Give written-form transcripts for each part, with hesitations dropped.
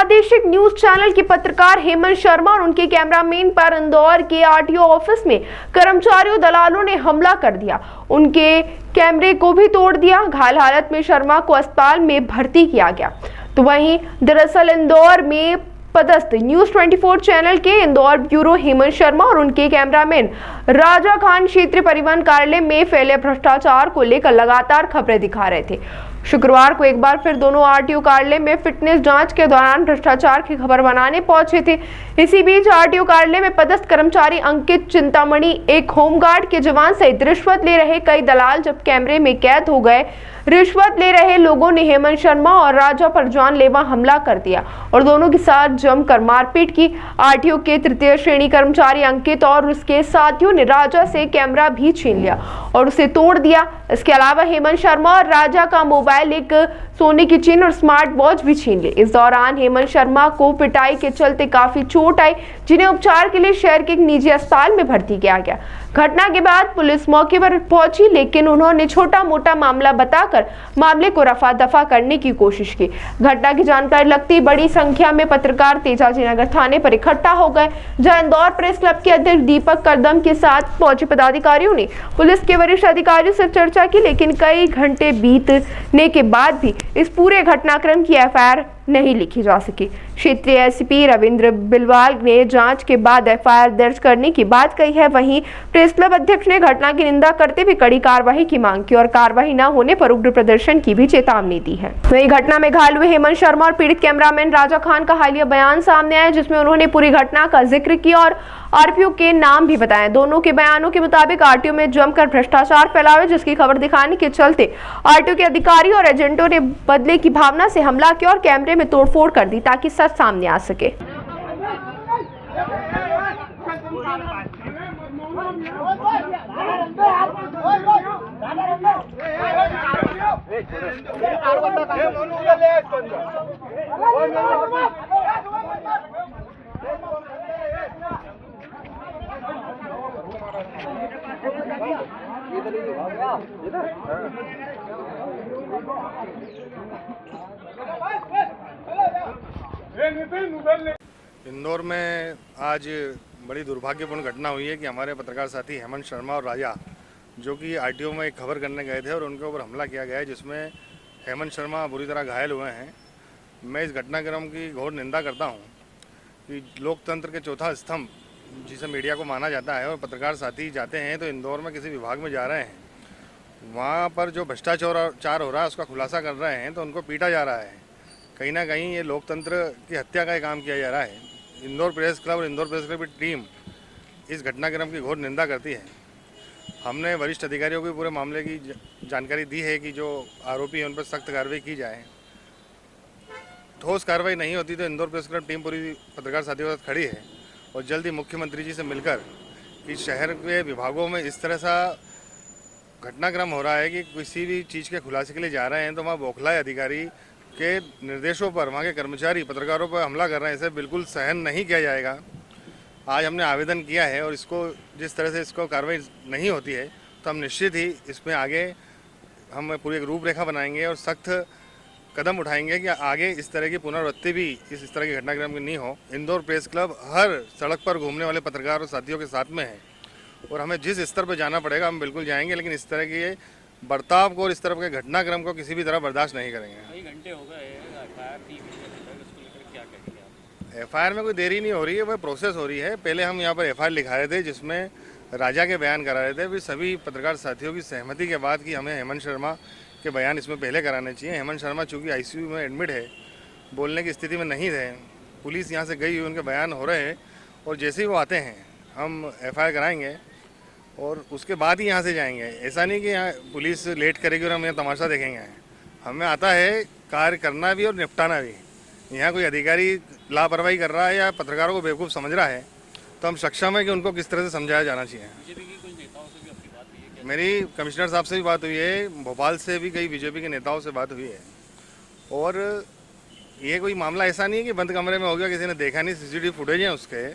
प्रादेशिक news channel के पत्रकार हेमंत शर्मा और उनके कैमरामैन पर इंदौर के आरटीओ ऑफिस में कर्मचारियों दलालों ने हमला कर दिया। उनके कैमरे को भी तोड़ दिया। घायल हालत में शर्मा को अस्पताल में भर्ती किया गया। तो वहीं दरअसल इंदौर में पदस्थ न्यूज 24 चैनल के इंदौर ब्यूरो हेमंत शर्मा और उनके कैमरामैन राजा खान क्षेत्रीय परिवहन कार्यालय में फैले भ्रष्टाचार को लेकर लगातार खबरें दिखा रहे थे। शुक्रवार को एक बार फिर दोनों आरटीओ कार्यालय में फिटनेस जांच के दौरान भ्रष्टाचार की खबर बनाने पहुंचे थे। इसी बीच आरटीओ कार्यालय में पदस्थ कर्मचारी अंकित चिंतामणि, एक होमगार्ड के जवान सहित रिश्वत ले रहे कई दलाल जब कैमरे में कैद हो गए। रिश्वत ले रहे लोगों ने हेमंत शर्मा और राजा पर जानलेवा हमला कर दिया और दोनों के साथ जमकर मारपीट की। आरटीओ के तृतीय श्रेणी कर्मचारी अंकित और उसके साथियों ने राजा से कैमरा भी छीन लिया और उसे तोड़ दिया। इसके अलावा हेमंत शर्मा और राजा का मोबाइल, एक सोने की चेन और स्मार्ट वॉच भी छीन ली। इस दौरान हेमंत शर्मा को पिटाई के चलते काफी चोट आई, जिन्हें उपचार के लिए शहर के एक निजी अस्पताल में भर्ती किया गया। घटना के बाद पुलिस मौके पर पहुंची, लेकिन उन्होंने छोटा मोटा मामला बताकर मामले को रफा दफा करने की कोशिश की। घटना की जानकारी लगती बड़ी संख्या में पत्रकार तेजाजी नगर थाने पर इकट्ठा हो गए, जहां इंदौर प्रेस क्लब के अध्यक्ष दीपक करदम के साथ पहुंचे पदाधिकारियों ने पुलिस के वरिष्ठ अधिकारियों से चर्चा की, लेकिन कई घंटे बीतने के बाद भी इस पूरे घटनाक्रम की एफआईआर नहीं लिखी जा सकी। क्षेत्रीय एसपी रविंद्र बिलवाल ने जांच के बाद एफआईआर दर्ज करने की बात कही है। वहीं प्रेस क्लब अध्यक्ष ने घटना की निंदा करते हुए कड़ी कार्रवाई की मांग की और कार्रवाई न होने पर उग्र प्रदर्शन की भी चेतावनी दी है। वहीं घटना में घायल हुए हेमंत शर्मा और पीड़ित कैमरामैन राजा खान का हालिया बयान सामने आया, जिसमें उन्होंने पूरी घटना का जिक्र किया और आरपीओ के नाम भी बताए। दोनों के बयानों के मुताबिक आरटीओ में जमकर भ्रष्टाचार फैला हुआ, जिसकी खबर दिखाने के चलते आरटीओ के अधिकारी और एजेंटों ने बदले की भावना से हमला किया और कैमरे में तोड़फोड़ कर दी ताकि सच सामने आ सके। इंदौर में आज बड़ी दुर्भाग्यपूर्ण घटना हुई है कि हमारे पत्रकार साथी हेमंत शर्मा और राजा, जो कि आरटीओ में एक खबर करने गए थे और उनके ऊपर हमला किया गया है, जिसमें हेमंत शर्मा बुरी तरह घायल हुए हैं। मैं इस घटनाक्रम की घोर निंदा करता हूं कि लोकतंत्र के चौथा स्तंभ जिसे मीडिया को माना जाता है और पत्रकार साथी जाते हैं तो इंदौर में किसी विभाग में जा रहे हैं, वहाँ पर जो भ्रष्टाचार हो रहा है उसका खुलासा कर रहे हैं तो उनको पीटा जा रहा है। कहीं ना कहीं ये लोकतंत्र की हत्या का काम किया जा रहा है। इंदौर प्रेस क्लब और इंदौर प्रेस क्लब की टीम इस घटनाक्रम की घोर निंदा करती है। हमने वरिष्ठ अधिकारियों को पूरे मामले की जानकारी दी है कि जो आरोपी हैं उन पर सख्त कार्रवाई की जाए। ठोस कार्रवाई नहीं होती तो इंदौर प्रेस क्लब टीम पूरी पत्रकार साथियों के साथ खड़ी है और जल्द ही मुख्यमंत्री जी से मिलकर कि शहर के विभागों में इस तरह सा घटनाक्रम हो रहा है कि किसी भी चीज़ के खुलासे के लिए जा रहे हैं तो वहाँ बौखलाए अधिकारी के निर्देशों पर वहाँ के कर्मचारी पत्रकारों पर हमला कर रहे हैं। इसे बिल्कुल सहन नहीं किया जाएगा। आज हमने आवेदन किया है और इसको जिस तरह से इसको कार्रवाई नहीं होती है तो हम निश्चित ही इसमें आगे हम पूरी एक रूपरेखा बनाएंगे और सख्त कदम उठाएंगे कि आगे इस तरह की पुनरावृत्ति भी इस तरह के घटनाक्रम की नहीं हो। इंदौर प्रेस क्लब हर सड़क पर घूमने वाले पत्रकार और साथियों के साथ में है और हमें जिस स्तर पर जाना पड़ेगा हम बिल्कुल जाएंगे, लेकिन इस तरह के बर्ताव को और इस तरह के घटनाक्रम को किसी भी तरह बर्दाश्त नहीं करेंगे। कई घंटे हो गए एफआईआर में कोई देरी नहीं हो रही है, वह प्रोसेस हो रही है। पहले हम यहाँ पर एफआईआर लिखा रहे थे जिसमें राजा के बयान करा रहे थे, फिर सभी पत्रकार साथियों की सहमति के बाद कि हमें हेमंत शर्मा के बयान इसमें पहले कराने चाहिए। हेमंत शर्मा चूँकि आईसीयू में एडमिट है, बोलने की स्थिति में नहीं थे, पुलिस यहाँ से गई हुई, उनके बयान हो रहे हैं और जैसे ही वो आते हैं हम एफआईआर कराएंगे और उसके बाद ही यहाँ से जाएंगे। ऐसा नहीं कि यहाँ पुलिस लेट करेगी और हम यहाँ तमाशा देखेंगे। हमें आता है कार्य करना भी और निपटाना भी। यहाँ कोई अधिकारी लापरवाही कर रहा है या पत्रकारों को बेवकूफ़ समझ रहा है तो हम सक्षम है कि उनको किस तरह से समझाया जाना चाहिए। बीजेपी के कुछ नेताओं से भी आपकी बात हुई है क्या? मेरी कमिश्नर साहब से भी बात हुई है, भोपाल से भी कई बीजेपी के नेताओं से बात हुई है और ये कोई मामला ऐसा नहीं है कि बंद कमरे में हो गया, किसी ने देखा नहीं, सीसीटीवी फुटेज है उसके।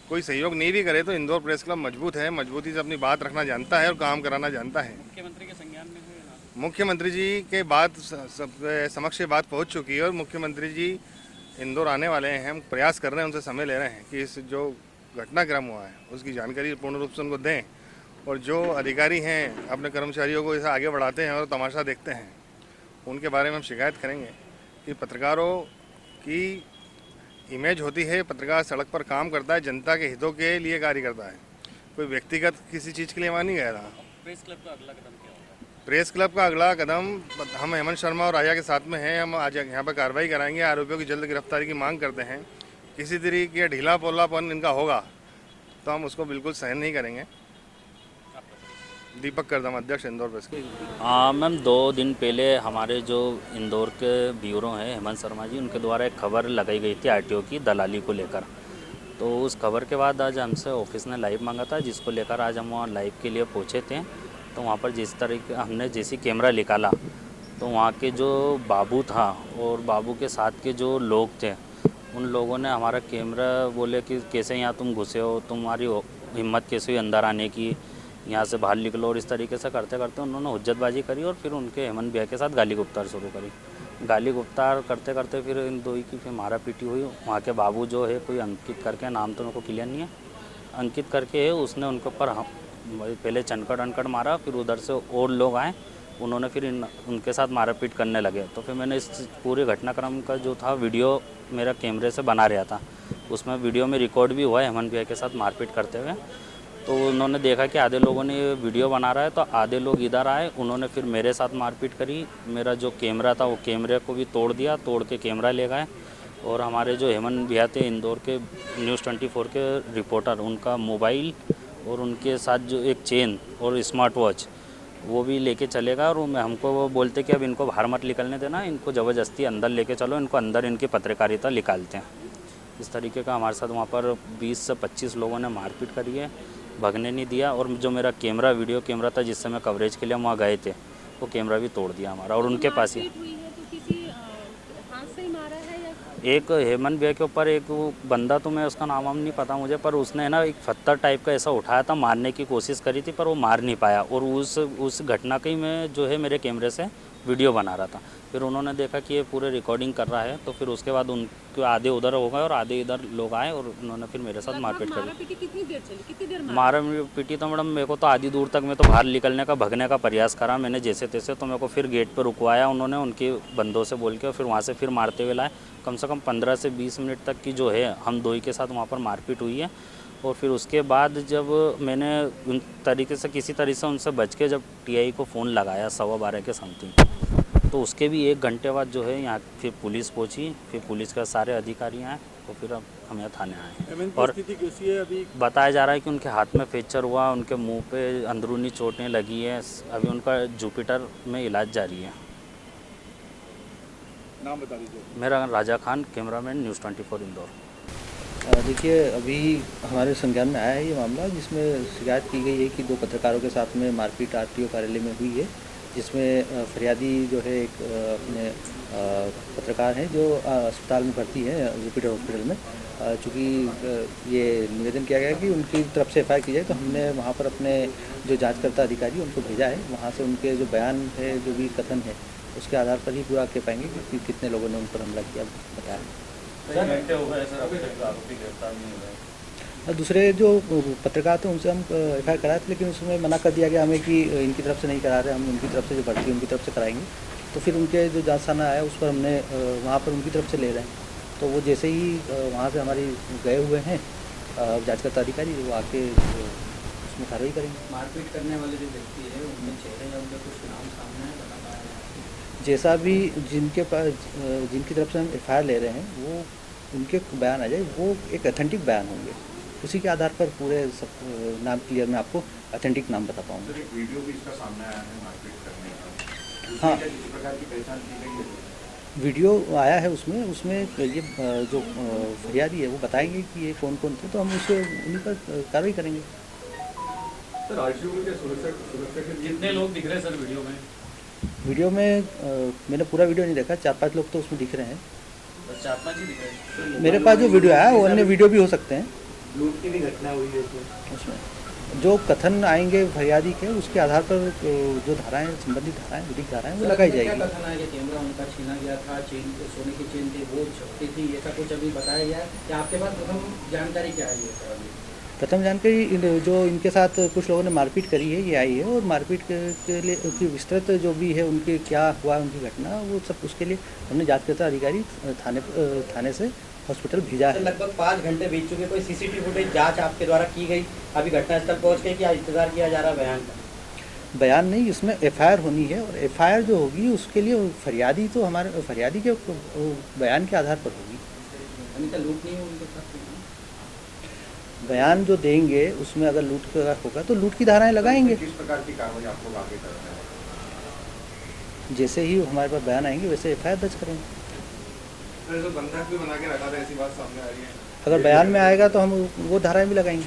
कोई सहयोग नहीं भी करे तो इंदौर प्रेस क्लब मजबूत है, मजबूती से अपनी बात रखना जानता है और काम कराना जानता है। मुख्यमंत्री के संज्ञान में हुए ना? मुख्यमंत्री जी के बात समक्ष बात पहुंच चुकी है और मुख्यमंत्री जी इंदौर आने वाले हैं, हम प्रयास कर रहे हैं, उनसे समय ले रहे हैं कि इस जो घटनाक्रम हुआ है उसकी जानकारी पूर्ण रूप से उनको दें, और जो अधिकारी हैं अपने कर्मचारियों को इसे आगे बढ़ाते हैं और तमाशा देखते हैं, उनके बारे में हम शिकायत करेंगे कि पत्रकारों की इमेज होती है, पत्रकार सड़क पर काम करता है, जनता के हितों के लिए कार्य करता है, कोई व्यक्तिगत किसी चीज़ के लिए वहाँ नहीं गया था। प्रेस क्लब का अगला कदम क्या होगा? प्रेस क्लब का अगला कदम, हम हेमंत शर्मा और राजा के साथ में हैं, हम आज यहाँ पर कार्रवाई कराएंगे, आरोपियों की जल्द गिरफ्तारी की मांग करते हैं। किसी तरीके का ढीला पोलापन इनका होगा तो हम उसको बिल्कुल सहन नहीं करेंगे। दीपक करदम, अध्यक्ष इंदौर प्रेस क्लब। मैम 2 दिन पहले हमारे जो इंदौर के ब्यूरो हैं हेमंत शर्मा जी, उनके द्वारा एक खबर लगाई गई थी आरटीओ की दलाली को लेकर। तो उस खबर के बाद आज हमसे ऑफिस ने लाइव मांगा था, जिसको लेकर आज हम वहाँ लाइव के लिए पहुँचे थे। तो वहाँ पर जिस तरीके हमने जैसी कैमरा निकाला तो वहाँ के जो बाबू था और बाबू के साथ के जो लोग थे, उन लोगों ने हमारा कैमरा बोले कि कैसे यहाँ तुम घुसे हो, तुम्हारी हिम्मत कैसे हुई अंदर आने की, यहाँ से बाहर निकलो। और इस तरीके से करते करते उन्होंने हुज्जतबाजी करी और फिर उनके हेमंत भैया के साथ गाली गुप्तार शुरू करी। गाली गुप्तार करते करते फिर इन दो की फिर मारा पीटी हुई। वहाँ के बाबू जो है, कोई अंकित करके, नाम तो मेरे को क्लियर नहीं है, अंकित करके है, उसने उनके ऊपर पहले चनकट अनकट मारा, फिर उधर से और लोग आए, उन्होंने फिर उनके साथ मारापीट करने लगे। तो फिर मैंने इस पूरे घटनाक्रम का जो था वीडियो मेरा कैमरे से बना रहा था, उसमें वीडियो में रिकॉर्ड भी हुआ है हेमंत भैया के साथ मारपीट करते हुए। तो उन्होंने देखा कि आधे लोगों ने ये वीडियो बना रहा है, तो आधे लोग इधर आए, उन्होंने फिर मेरे साथ मारपीट करी। मेरा जो कैमरा था वो कैमरे को भी तोड़ दिया, तोड़ के कैमरा ले गए। और हमारे जो हेमंत भैया थे इंदौर के न्यूज़ 24 के रिपोर्टर, उनका मोबाइल और उनके साथ जो एक चेन और स्मार्ट वॉच वो भी लेके चलेगा। और हमको वो बोलते कि अब इनको बाहर मत निकलने देना, इनको ज़बरदस्ती अंदर लेके चलो, इनको अंदर इनकी पत्रकारिता निकालते हैं। इस तरीके का हमारे साथ वहाँ पर 20 से 25 लोगों ने मारपीट करी है, भगने नहीं दिया। और जो मेरा कैमरा, वीडियो कैमरा था जिससे मैं कवरेज के लिए वहाँ गए थे, वो कैमरा भी तोड़ दिया हमारा। और उनके पास ही एक हेमंत भैया के ऊपर एक वो बंदा, तो मैं उसका नाम वाम नहीं पता मुझे, पर उसने ना एक पत्थर टाइप का ऐसा उठाया था, मारने की कोशिश करी थी, पर वो मार नहीं पाया। और उस घटना की मैं जो है मेरे कैमरे से वीडियो बना रहा था। फिर उन्होंने देखा कि ये पूरे रिकॉर्डिंग कर रहा है, तो फिर उसके बाद उनके आधे उधर हो गए और आधे इधर लोग आए और उन्होंने फिर मेरे साथ मारपीट करी। कितनी देर चली, कितनी देर मारा पीटी तो मैडम मेरे को तो आधी दूर तक मैं तो बाहर निकलने का, भगने का प्रयास करा मैंने जैसे तैसे। तो मेरे को फिर गेट पर रुकवाया उन्होंने, उनके बंदों से बोल के, और फिर वहाँ से फिर मारते हुए लाए। कम से कम 15 से 20 मिनट तक की जो है हम दो ही के साथ वहाँ पर मारपीट हुई है। और फिर उसके बाद जब मैंने उन तरीके से किसी तरह से उनसे बच के जब टीआई को फ़ोन लगाया 12:15 के समथिंग, तो उसके भी 1 घंटे बाद जो है यहाँ फिर पुलिस पहुँची, फिर पुलिस के सारे अधिकारी आए, तो फिर अब हम यहाँ थाने आए। और अभी बताया जा रहा है कि उनके हाथ में फ्रैक्चर हुआ, उनके मुंह पे अंदरूनी चोटें लगी है। अभी उनका जुपिटर में इलाज जारी है। नाम बता दीजिए। मेरा राजा खान, कैमरामैन, न्यूज़ 24 इंदौर। देखिए, अभी हमारे संज्ञान में आया है ये मामला, जिसमें शिकायत की गई है कि 2 पत्रकारों के साथ में मारपीट आरटीओ कार्यालय में हुई है, जिसमें फरियादी जो है एक अपने पत्रकार हैं जो अस्पताल में भर्ती है, जुपिटर हॉस्पिटल में। चूँकि ये निवेदन किया गया कि उनकी तरफ से एफआईआर की जाए, तो हमने वहाँ पर अपने जो जांचकर्ता अधिकारी उनको भेजा है। वहाँ से उनके जो बयान है, जो भी कथन है, उसके आधार पर ही पूरा कह पाएंगे कि कितने लोगों ने उन पर हमला किया, बताया। दूसरे जो पत्रकार थे उनसे हम एफआईआर कराए थे, लेकिन उसमें मना कर दिया गया हमें कि इनकी तरफ से नहीं करा रहे, हम उनकी तरफ से जो भर्ती उनकी तरफ से कराएंगे। तो फिर उनके जो जांच थाना आया उस पर हमने वहाँ पर उनकी तरफ से ले रहे हैं। तो वो जैसे ही वहाँ से हमारी गए हुए हैं जांचकर्ता अधिकारी, वो आके उसमें कार्रवाई करेंगे। मारपीट करने वाले जो व्यक्ति है उनमें चेहरे या उनका कुछ नाम सामने है, बता पाया है? जैसा भी जिनके पास जिनकी तरफ से हम एफआईआर ले रहे हैं, वो उनके बयान आ जाए, वो एक ऑथेंटिक बयान होंगे, उसी के आधार पर पूरे सब नाम क्लियर मैं आपको ऑथेंटिक नाम बता पाऊँगा। एक वीडियो भी इसका सामने आया है मारपीट करने का, हाँ, किसी प्रकार की पहचान की गई है? वीडियो आया है, उसमें ये जो फरियादी है वो बताएंगे कि ये कौन कौन थे, तो हम उसे उन्हीं पर कार्रवाई करेंगे। सर, आरटीओ के सुरक्षा के जितने लोग दिख रहे हैं सर वीडियो में मैंने पूरा वीडियो नहीं देखा, 4-5 लोग तो उसमें दिख रहे हैं। 4-5 ही दिख रहे हैं। मेरे पास जो वीडियो आया वो अन्य वीडियो भी हो सकते हैं लूट की भी घटना हुई है उसमें। जो कथन आएंगे फरियादी के उसके आधार पर जो धाराएं संबंधित धाराएं विधिक धाराएं वो लगाई क्या जाएगी। कथन आया कि कैमरा उनका छीना गया था, चेन सोने की चेन थी वो छपती थी, ऐसा कुछ अभी बताया गया है या आपके पास प्रथम जानकारी क्या आई है सर अभी? प्रथम जानकारी जो इनके साथ कुछ लोगों ने मारपीट करी है ये आई है, और मारपीट के लिए उनकी विस्तृत जो भी है उनके क्या हुआ उनकी घटना वो सब उसके लिए हमने जांचकर्ता अधिकारी थाने से हॉस्पिटल भेजा सर है। लगभग 5 घंटे बीत चुके, कोई सीसीटीवी फुटेज जांच आपके द्वारा की गई, अभी घटनास्थल पहुंच गए कि इंतजार किया जा रहा है बयान का? बयान नहीं, इसमें एफआईआर होनी है, और एफआईआर जो होगी उसके लिए फरियादी तो हमारे फरियादी के बयान के आधार पर होगी। अभी तक लूट नहीं हुई उनके साथ? बयान जो देंगे उसमें अगर लूट का होगा तो लूट की धाराएं लगाएंगे। किस प्रकार की कार्रवाई आप लोग आगे कर रहे हैं? जैसे ही हमारे पास बयान आएंगे वैसे एफआईआर दर्ज करेंगे। तो बंधक भी बना के रखा था, ऐसी बात सामने आ रही है। अगर बयान में आएगा तो हम वो धाराएं भी लगाएंगे।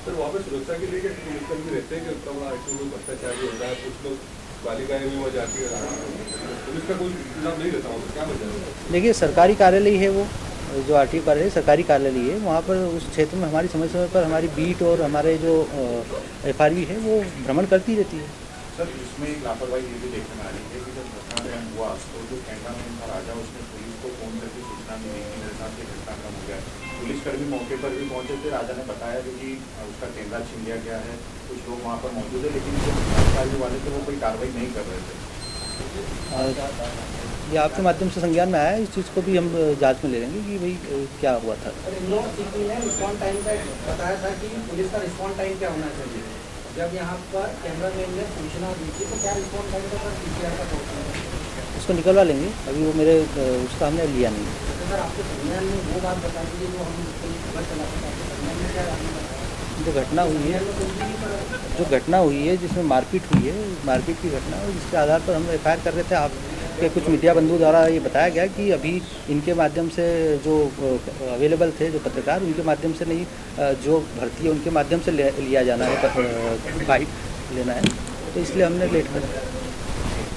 सर वहाँ पे सुरक्षा के लिए पुलिस भी रहते हैं कि उतना बड़ा एक्चुअली भ्रष्टाचार भी होता है, कुछ लोग बालिकाएं भी वहाँ जाती है, पुलिस का कोई इंतजाम नहीं रहता वहाँ, क्या वजह है? देखिए सरकारी कार्यालय है वो, जो आरटीओ कार्यालय सरकारी कार्यालय है, वहाँ पर उस क्षेत्र में हमारी समय समय पर हमारी बीट और हमारे जो एफआरवी है वो भ्रमण करती रहती है। सर इसमें एक लापरवाही ये भी देखने में आ रही है कि जब घटनाक्रम हुआ तो जो कैमरामैन था राजा उसने पुलिस को फोन करके सूचना भी दी कि मेरे साथ ये घटनाक्रम हो गया। पुलिसकर्मी मौके पर भी पहुंचे थे, राजा ने बताया कि उसका कैमरा छीन लिया गया है, कुछ लोग वहाँ पर मौजूद है, लेकिन जो अधिकारी वाले थे वो कोई कार्रवाई नहीं कर रहे थे। ये आपके माध्यम से संज्ञान में आया है, इस चीज़ को भी हम जांच में ले लेंगे कि भाई क्या हुआ था। इंदौर सीपी ने रिस्पॉन्ड टाइम का बताया था कि पुलिस का रिस्पॉन्ड टाइम क्या होना चाहिए, जब यहाँ पर कैमरामैन ने सूचना दी थी तो क्या रिस्पॉन्ड टाइम था सर पीसीआर का पहुँचना? उसको निकलवा लेंगे, अभी वो मेरे उसका हमने लिया नहीं। तो सर आपके संज्ञान में वो बात बता दीजिए जो हम खबर चलाते हैं, आपके संज्ञान में क्या आपने बताया? जो घटना हुई है जिसमें मारपीट हुई है, मारपीट की घटना, जिसके आधार पर हम एफआईआर कर रहे थे। आपके कुछ मीडिया बंधु द्वारा ये बताया गया कि अभी इनके माध्यम से जो अवेलेबल थे जो पत्रकार, उनके माध्यम से नहीं, जो भर्ती है उनके माध्यम से लिया जाना है, बाइट लेना है, तो इसलिए हमने लेट कर